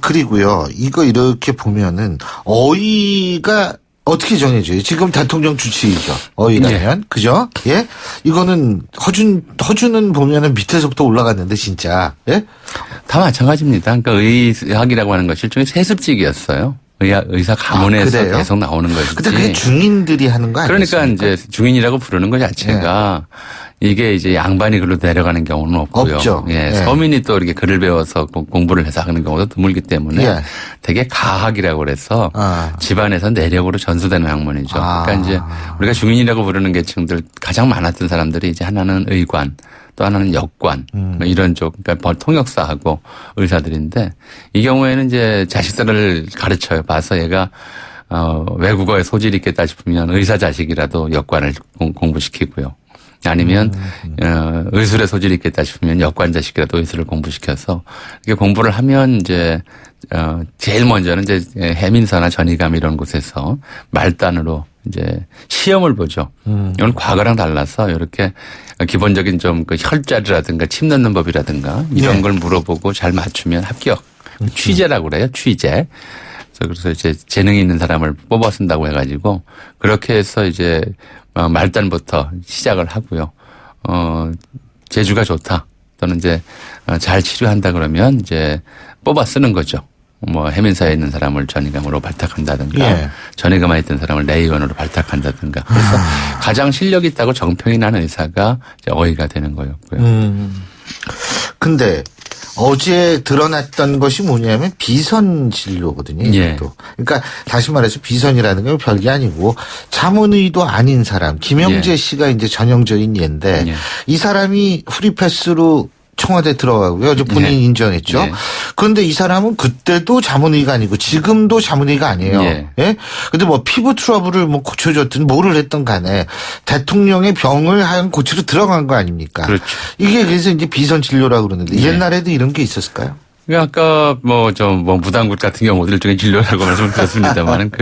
Speaker 2: 그리고요. 이거 이렇게 보면은 어이가 어떻게 정해져요? 지금 대통령 주치의죠. 어이라면. 그죠? 예? 이거는 허준은 보면은 밑에서부터 올라갔는데 진짜. 예?
Speaker 3: 다 마찬가지입니다. 그러니까 의학이라고 하는 것이 일종의 세습직이었어요. 의사 가문에서 계속 나오는 것이지.
Speaker 2: 근데 그게 중인들이 하는 거 아니겠습니까?
Speaker 3: 그러니까 이제 중인이라고 부르는 것 자체가 이게 이제 양반이 글로 내려가는 경우는 없고요.
Speaker 2: 없죠.
Speaker 3: 서민이 또 이렇게 글을 배워서 공부를 해서 하는 경우도 드물기 때문에 되게 가학이라고 그래서 집안에서 내력으로 전수되는 학문이죠. 그러니까 이제 우리가 중인이라고 부르는 계층들 가장 많았던 사람들이 이제 하나는 의관, 또 하나는 역관, 뭐 이런 쪽, 그러니까 통역사하고 의사들인데 이 경우에는 이제 자식들을 가르쳐요. 봐서 얘가 외국어에 소질이 있겠다 싶으면 의사 자식이라도 역관을 공부시키고요. 아니면 의술에 소질이 있겠다 싶으면 역관 자식이라도 의술을 공부시켜서 이렇게 공부를 하면 이제 제일 먼저는 이제 해민사나 전이감 이런 곳에서 말단으로 이제 시험을 보죠. 이건 과거랑 달라서 이렇게 기본적인 좀 그 혈자리라든가 침 넣는 법이라든가 이런 걸 물어보고 잘 맞추면 합격. 취재라고 그래요. 취재. 그래서 이제 재능이 있는 사람을 뽑아 쓴다고 해가지고 그렇게 해서 이제 말단부터 시작을 하고요. 재주가 좋다. 또는 이제 잘 치료한다 그러면 이제 뽑아 쓰는 거죠. 뭐 해민사에 있는 사람을 전이감으로 발탁한다든가 전이감에 있던 사람을 내의원으로 발탁한다든가 그래서 가장 실력 있다고 정평이 난 의사가 이제 어이가 되는 거였고요.
Speaker 2: 근데 어제 드러났던 것이 뭐냐면 비선 진료거든요.
Speaker 3: 예.
Speaker 2: 그러니까 다시 말해서 비선이라는 건 별게 아니고 자문의도 아닌 사람 김영재
Speaker 3: 예.
Speaker 2: 씨가 이제 전형적인 예인데
Speaker 3: 예.
Speaker 2: 이 사람이 프리패스로 청와대 들어가고요. 어제 본인이
Speaker 3: 예.
Speaker 2: 인정했죠.
Speaker 3: 예.
Speaker 2: 그런데 이 사람은 그때도 자문의가 아니고 지금도 자문의가 아니에요.
Speaker 3: 예.
Speaker 2: 예? 근데 뭐 피부 트러블을 뭐 고쳐줬든 뭐를 했든 간에 대통령의 병을 하얀 고치러 들어간 거 아닙니까?
Speaker 3: 그렇죠.
Speaker 2: 이게 그래서 이제 비선 진료라고 그러는데
Speaker 3: 예.
Speaker 2: 옛날에도 이런 게 있었을까요?
Speaker 3: 아까 무당굿 같은 경우도 일종의 진료라고 말씀을 드렸습니다만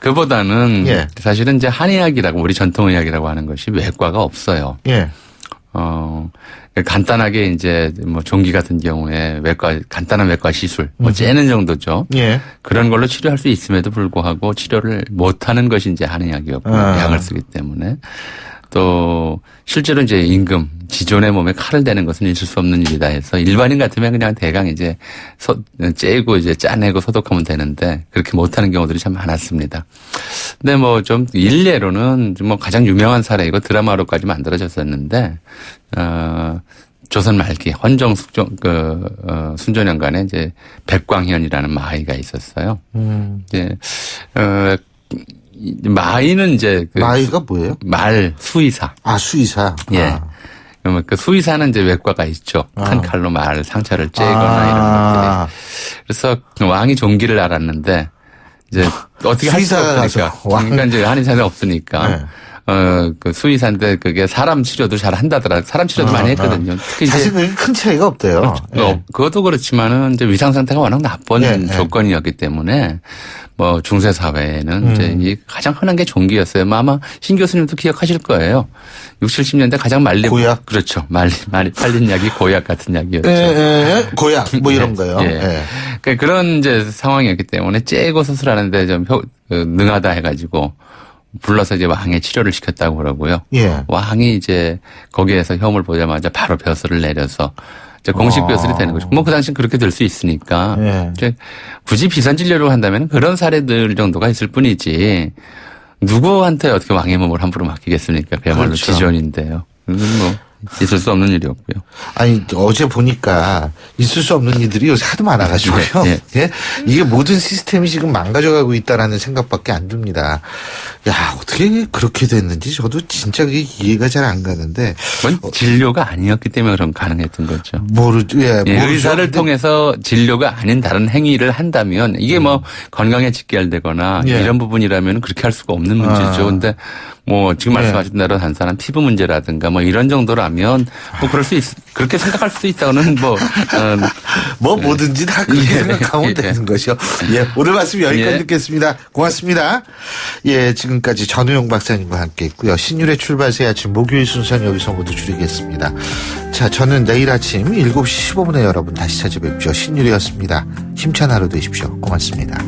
Speaker 3: 그보다는
Speaker 2: 예.
Speaker 3: 사실은 이제 한의학이라고 우리 전통의학이라고 하는 것이 외과가 없어요.
Speaker 2: 예.
Speaker 3: 간단하게 이제 뭐 종기 같은 경우에 간단한 외과 시술, 째는 정도죠.
Speaker 2: 예.
Speaker 3: 그런 걸로 치료할 수 있음에도 불구하고 치료를 못하는 것이 이제 한의학이었고 약을 쓰기 때문에 또 실제로 이제 임금 지존의 몸에 칼을 대는 것은 있을 수 없는 일이다 해서 일반인 같으면 그냥 대강 이제 째고 이제 짜내고 소독하면 되는데 그렇게 못하는 경우들이 참 많았습니다. 근데 뭐 좀 일례로는 뭐 가장 유명한 사례이고 드라마로까지 만들어졌었는데 조선 말기 헌정 순조년간에 이제 백광현이라는 마의가 있었어요. 이제 마의는 이제
Speaker 2: 마의가 뭐예요?
Speaker 3: 말 수의사.
Speaker 2: 아 수의사.
Speaker 3: 예. 그러면 그 수의사는 이제 외과가 있죠. 큰 칼로 말 상처를 째거나 이런 것들이. 그래서 왕이 종기를 알았는데 이제 어떻게 할 수가 없으니까. 그러니까 이제 한의사는 없으니까.
Speaker 2: 네.
Speaker 3: 그 수의사인데 그게 사람 치료도 잘 한다더라. 사람 치료도 많이 했거든요. 특히
Speaker 2: 사실 그게 큰 차이가 없대요.
Speaker 3: 그렇죠. 그것도 그렇지만은 이제 위상 상태가 워낙 나쁜 조건이었기 때문에 뭐 중세 사회에는 이제 이 가장 흔한 게 종기였어요. 아마 신 교수님도 기억하실 거예요. 60, 70년대 가장
Speaker 2: 고약.
Speaker 3: 그렇죠. 많이 팔린 약이 고약 같은 약이었죠.
Speaker 2: 고약 뭐 이런 거요.
Speaker 3: 그러니까 그런 이제 상황이었기 때문에 째고 수술하는데 좀 능하다 해가지고 불러서 이제 왕의 치료를 시켰다고 그러고요.
Speaker 2: 예.
Speaker 3: 왕이 이제 거기에서 혐을 보자마자 바로 벼슬을 내려서 이제 공식 벼슬이 되는 거죠. 뭐 그 당시엔 그렇게 될 수 있으니까. 이제 굳이 비선 진료로 한다면 그런 사례들 정도가 있을 뿐이지 누구한테 어떻게 왕의 몸을 함부로 맡기겠습니까? 그야말로
Speaker 2: 그렇죠.
Speaker 3: 지존인데요. 뭐 있을 수 없는 일이었고요.
Speaker 2: 아니 어제 보니까 있을 수 없는 일들이 요새 하도 많아가지고요. 예? 이게 모든 시스템이 지금 망가져가고 있다라는 생각밖에 안 듭니다. 야 어떻게 그렇게 됐는지 저도 진짜 그게 이해가 잘 안 가는데.
Speaker 3: 진료가 아니었기 때문에 그럼 가능했던 거죠.
Speaker 2: 모르죠.
Speaker 3: 의사를 통해서 진료가 아닌 다른 행위를 한다면 이게 뭐 건강에 직결되거나 이런 부분이라면 그렇게 할 수가 없는 문제죠. 근데 뭐 지금 말씀하신 대로 단순한 피부 문제라든가 뭐 이런 정도라면 뭐 그렇게 생각할 수도 있다고는
Speaker 2: 뭐 뭐든지 다 그렇게 생각하면 되는 것이요. 예, 오늘 말씀 여기까지 듣겠습니다. 고맙습니다. 예, 지금까지 전우용 박사님과 함께했고요. 신율의 출발새 아침 목요일 순서는 여기서 모두 줄이겠습니다. 자, 저는 내일 아침 7시 15분에 여러분 다시 찾아뵙죠. 신율이었습니다. 힘찬 하루 되십시오. 고맙습니다.